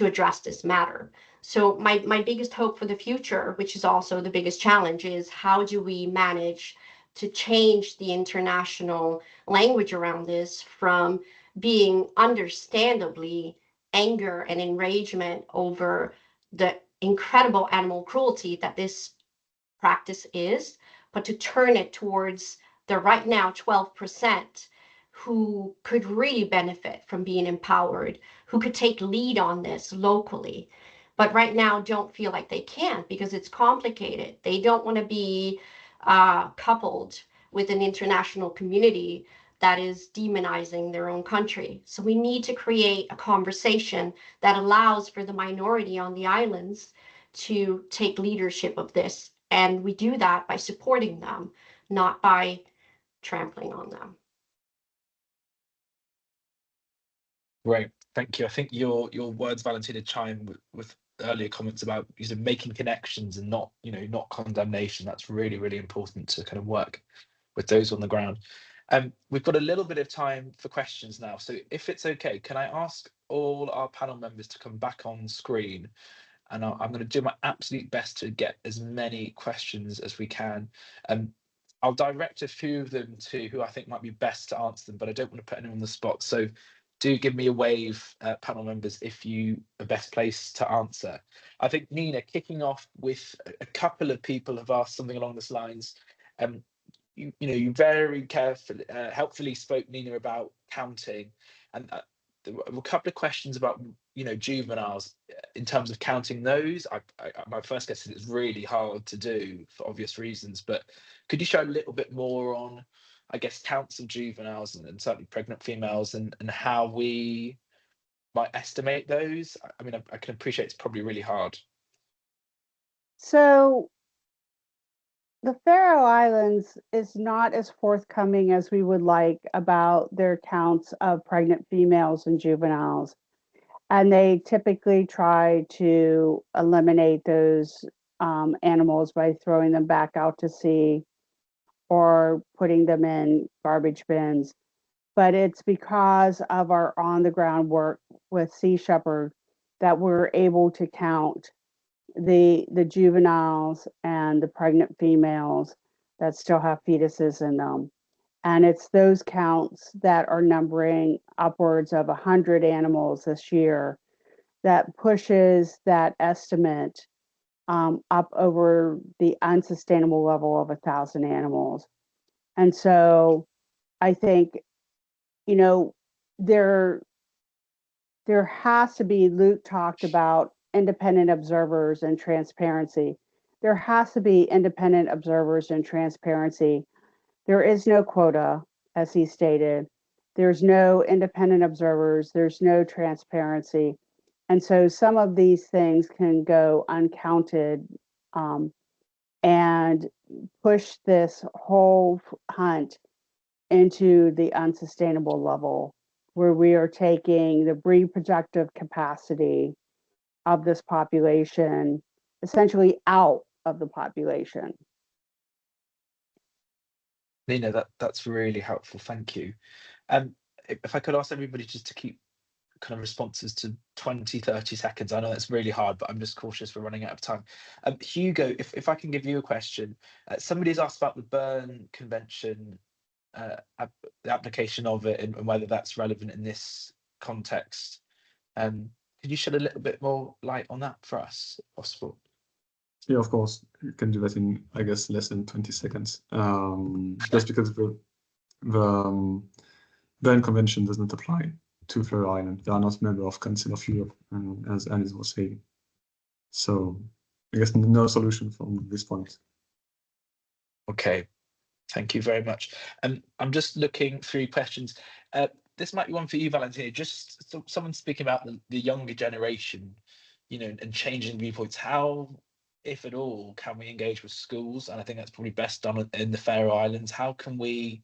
address this matter. So my biggest hope for the future, which is also the biggest challenge, is how do we manage to change the international language around this from being understandably anger and enragement over the incredible animal cruelty that this practice is, but to turn it towards the right now 12% who could really benefit from being empowered, who could take lead on this locally, but right now don't feel like they can because it's complicated. They don't want to be coupled with an international community that is demonizing their own country. So we need to create a conversation that allows for the minority on the islands to take leadership of this. And we do that by supporting them, not by trampling on them. Great, thank you. I think your words, Valentina, chime with earlier comments about making connections and not condemnation. That's really, really important to kind of work with those on the ground. We've got a little bit of time for questions now, so if it's okay, can I ask all our panel members to come back on screen? And I'm going to do my absolute best to get as many questions as we can. I'll direct a few of them to who I think might be best to answer them, but I don't want to put anyone on the spot. So do give me a wave, panel members, if you are best placed to answer. I think, Nina, kicking off with a couple of people have asked something along these lines. You very carefully, helpfully spoke, Nina, about counting, and there were a couple of questions about juveniles in terms of counting those. My first guess is it's really hard to do for obvious reasons, but could you show a little bit more on, I guess, counts of juveniles and certainly pregnant females and how we might estimate those? I mean, I can appreciate it's probably really hard. So the Faroe Islands is not as forthcoming as we would like about their counts of pregnant females and juveniles. And they typically try to eliminate those animals by throwing them back out to sea or putting them in garbage bins. But it's because of our on the ground work with Sea Shepherd that we're able to count the juveniles and the pregnant females that still have fetuses in them. And it's those counts that are numbering upwards of 100 animals this year that pushes that estimate up over the unsustainable level of 1,000 animals. And so I think, you know, there has to be, Luke talked about independent observers and transparency. There has to be independent observers and transparency. There is no quota, as he stated. There's no independent observers. There's no transparency. And so some of these things can go uncounted and push this whole hunt into the unsustainable level where we are taking the reproductive capacity of this population essentially out of the population. Nina, that's really helpful. Thank you. If I could ask everybody just to keep kind of responses to 20-30 seconds. I know that's really hard, but I'm just cautious we're running out of time. Hugo, if I can give you a question. Somebody's asked about the Berne Convention, the application of it, and whether that's relevant in this context. Could you shed a little bit more light on that for us, if possible? Yeah, of course. You can do that in, I guess, less than 20 seconds. Just because the Berne Convention does not apply to Faroe Islands. They are not member of Council of Europe, as Alice was saying. So I guess no solution from this point. Okay, thank you very much. I'm just looking through questions. This might be one for you, Valentina. Just someone speaking about the younger generation, and changing viewpoints. How, if at all, can we engage with schools? And I think that's probably best done in the Faroe Islands. How can we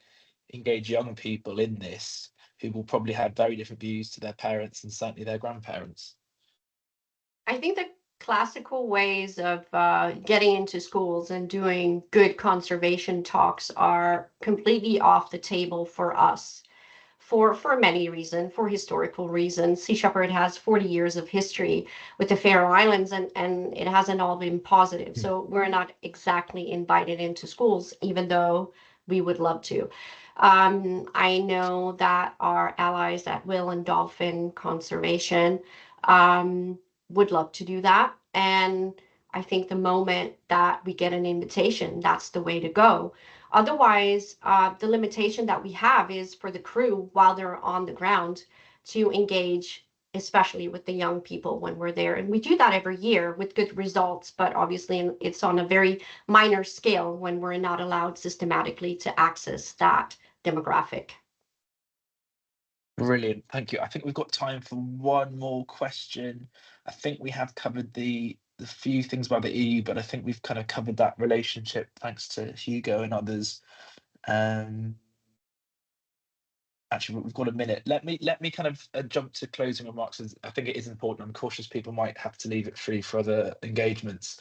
engage young people in this who will probably have very different views to their parents and certainly their grandparents? I think the classical ways of getting into schools and doing good conservation talks are completely off the table for us for many reasons, for historical reasons. Sea Shepherd has 40 years of history with the Faroe Islands, and it hasn't all been positive. So we're not exactly invited into schools, even though we would love to. I know that our allies at Will and Dolphin Conservation would love to do that. And I think the moment that we get an invitation, that's the way to go. Otherwise, the limitation that we have is for the crew while they're on the ground to engage, especially with the young people when we're there. And we do that every year with good results, but obviously it's on a very minor scale when we're not allowed systematically to access that demographic. Brilliant, thank you. I think we've got time for one more question. I think we have covered the few things about the EU, but I think we've kind of covered that relationship thanks to Hugo and others. Actually, we've got a minute. Let me kind of jump to closing remarks. As I think it is important. I'm cautious people might have to leave it free for other engagements.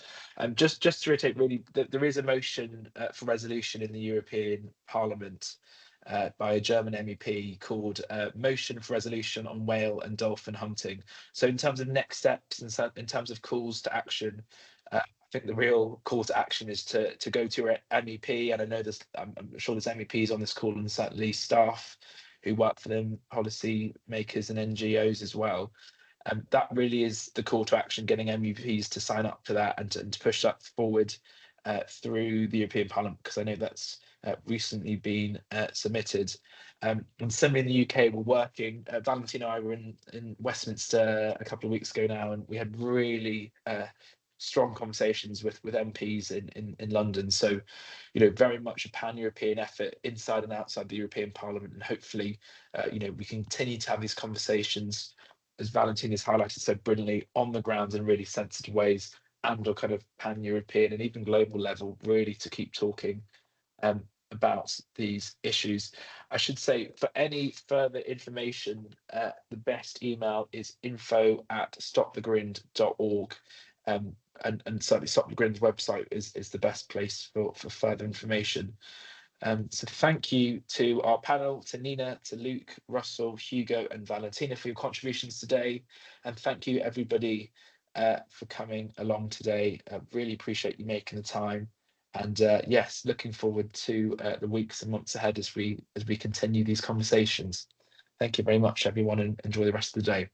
Just to reiterate, really, there is a motion for resolution in the European Parliament by a German MEP called Motion for Resolution on Whale and Dolphin Hunting. So in terms of next steps, in terms of calls to action, I think the real call to action is to go to your MEP, and I know I'm sure there's MEPs on this call and certainly staff who work for them, policy makers and NGOs as well. That really is the call to action, getting MEPs to sign up to that and to push that forward through the European Parliament, because I know that's recently been submitted. And similarly in the UK, we're working, Valentina and I were in Westminster a couple of weeks ago now, and we had really strong conversations with MPs in London. So, very much a pan-European effort inside and outside the European Parliament, and hopefully, we continue to have these conversations as Valentina has highlighted so brilliantly, on the ground in really sensitive ways, and on kind of pan-European and even global level, really to keep talking about these issues. I should say, for any further information, the best email is info@stopthegrind.org. And certainly Stop the Grind's website is the best place for further information. So thank you to our panel, to Nina, to Luke, Russell, Hugo and Valentina for your contributions today. And thank you everybody for coming along today. Really appreciate you making the time. And yes, looking forward to the weeks and months ahead as we continue these conversations. Thank you very much, everyone, and enjoy the rest of the day.